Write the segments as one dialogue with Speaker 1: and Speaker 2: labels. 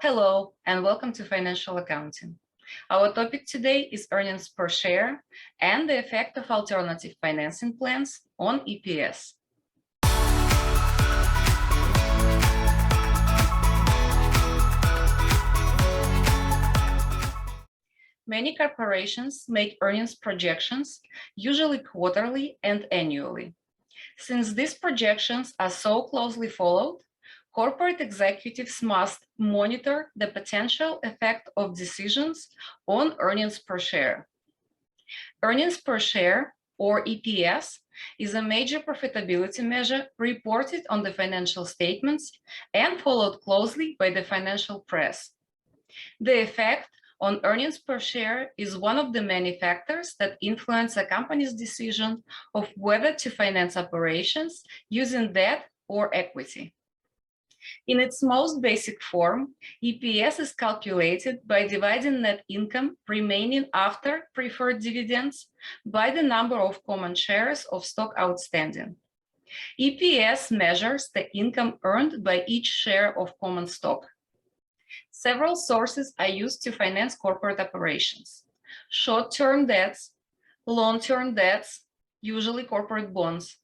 Speaker 1: Hello, and welcome to Financial Accounting. Our topic today is earnings per share and the effect of alternative financing plans on EPS. Many corporations make earnings projections, usually quarterly and annually. Since these projections are so closely followed, corporate executives must monitor the potential effect of decisions on earnings per share. Earnings per share, or EPS, is a major profitability measure reported on the financial statements and followed closely by the financial press. The effect on earnings per share is one of the many factors that influence a company's decision of whether to finance operations using debt or equity. In its most basic form, EPS is calculated by dividing net income remaining after preferred dividends by the number of common shares of stock outstanding. EPS measures the income earned by each share of common stock. Several sources are used to finance corporate operations: short-term debts, long-term debts, usually corporate bonds,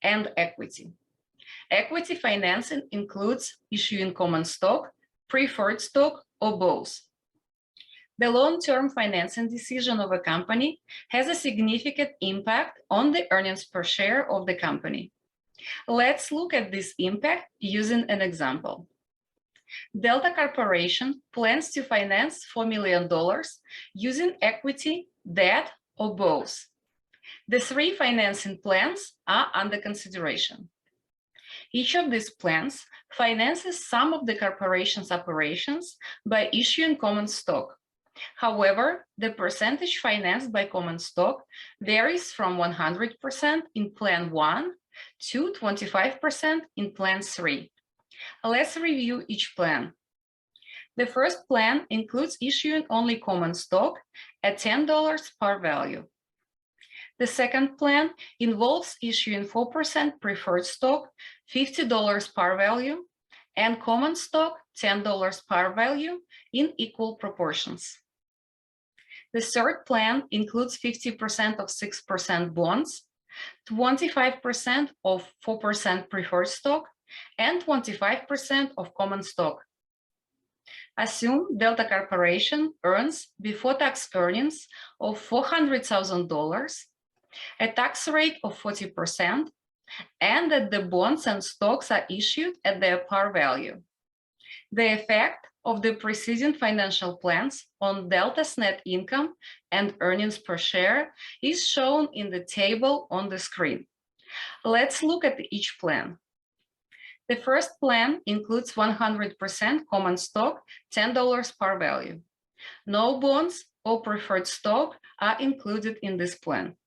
Speaker 1: and equity. Equity financing includes issuing common stock, preferred stock, or both. The long-term financing decision of a company has a significant impact on the earnings per share of the company. Let's look at this impact using an example. Delta Corporation plans to finance $4 million using equity, debt, or both. The three financing plans are under consideration. Each of these plans finances some of the corporation's operations by issuing common stock. However, the percentage financed by common stock varies from 100% in Plan 1 to 25% in Plan 3. Let's review each plan. The first plan includes issuing only common stock at $10 par value. The second plan involves issuing 4% preferred stock, $50 par value, and common stock, $10 par value, in equal proportions. The third plan includes 50% of 6% bonds, 25% of 4% preferred stock, and 25% of common stock. Assume Delta Corporation earns before-tax earnings of $400,000, a tax rate of 40%, and that the bonds and stocks are issued at their par value. The effect of the preceding financial plans on Delta's net income and earnings per share is shown in the table on the screen. Let's look at each plan. The first plan includes 100% common stock, $10 par value. No bonds or preferred stock are included in this plan.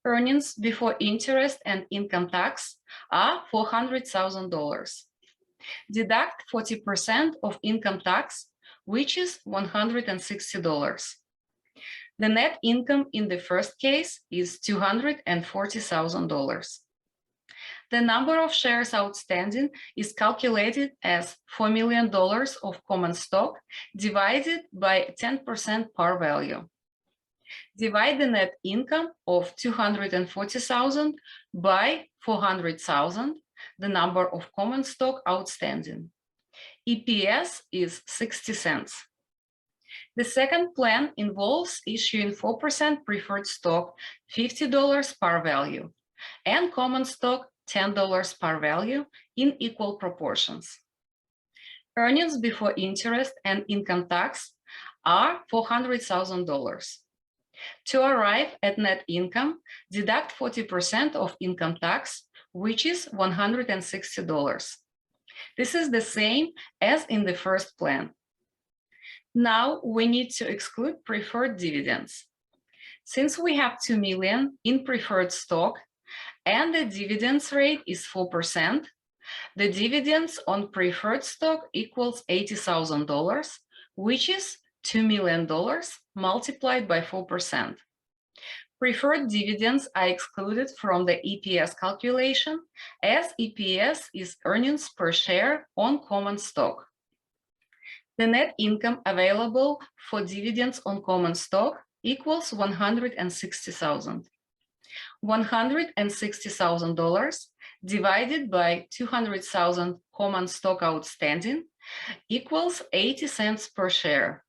Speaker 1: Earnings before interest and income tax are $400,000. Deduct 40% of income tax, which is $160. The net income in the first case is $240,000. The number of shares outstanding is calculated as $4 million of common stock divided by 10% par value. Divide the net income of $240,000 by 400,000, the number of common stock outstanding. EPS is 60 cents. The second plan involves issuing 4% preferred stock, $50 par value, and common stock, $10 par value, in equal proportions. Earnings before interest and income tax are $400,000. To arrive at net income, deduct 40% of income tax, which is $160. This is the same as in the first plan. Now we need to exclude preferred dividends. Since we have $2 million in preferred stock and the dividends rate is 4%, the dividends on preferred stock equals $80,000, which is $2 million multiplied by 4%. Preferred dividends are excluded from the EPS calculation, as EPS is earnings per share on common stock. The net income available for dividends on common stock equals $160,000. $160,000 divided by 200,000 common stock outstanding equals 80 cents per share.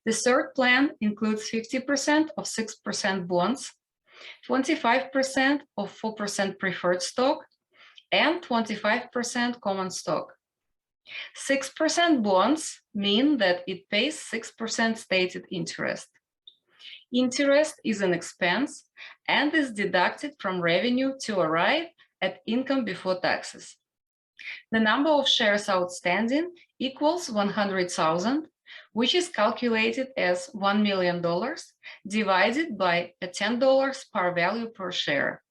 Speaker 1: The third plan includes 50% of 6% bonds, 25% of 4% preferred stock, and 25% common stock. 6% bonds mean that it pays 6% stated interest. Interest is an expense and is deducted from revenue to arrive at income before taxes. The number of shares outstanding equals 100,000, which is calculated as $1 million divided by $10 par value per share.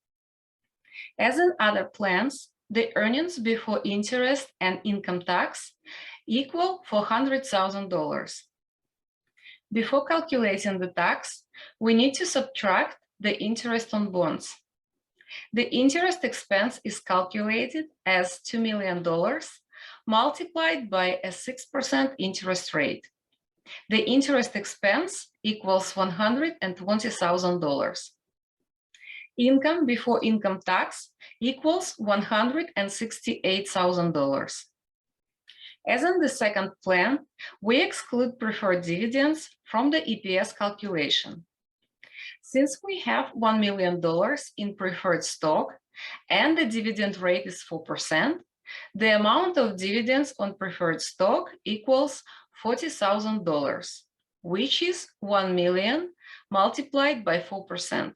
Speaker 1: As in other plans, the earnings before interest and income tax equal $400,000. Before calculating the tax, we need to subtract the interest on bonds. The interest expense is calculated as $2 million multiplied by a 6% interest rate. The interest expense equals $120,000. Income before income tax equals $168,000. As in the second plan, we exclude preferred dividends from the EPS calculation. Since we have $1 million in preferred stock and the dividend rate is 4%, the amount of dividends on preferred stock equals $40,000, which is 1 million multiplied by 4%.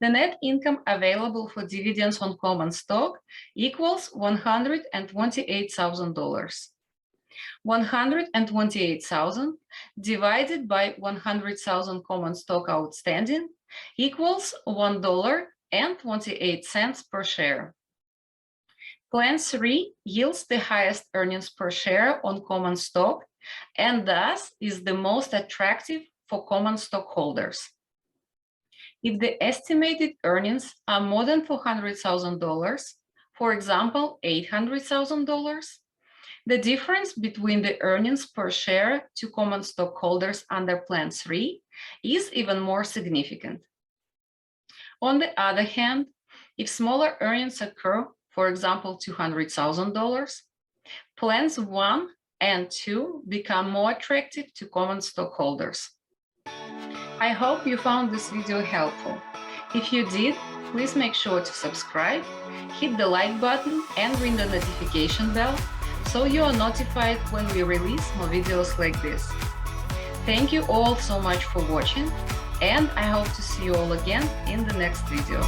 Speaker 1: The net income available for dividends on common stock equals $128,000. 128,000 divided by 100,000 common stock outstanding equals $1.28 per share. Plan 3 yields the highest earnings per share on common stock and thus is the most attractive for common stockholders. If the estimated earnings are more than $400,000, for example, $800,000, the difference between the earnings per share to common stockholders under Plan 3 is even more significant. On the other hand, if smaller earnings occur, for example, $200,000, Plans 1 and 2 become more attractive to common stockholders. I hope you found this video helpful. If you did, please make sure to subscribe, hit the like button and ring the notification bell so you are notified when we release more videos like this. Thank you all so much for watching, and I hope to see you all again in the next video.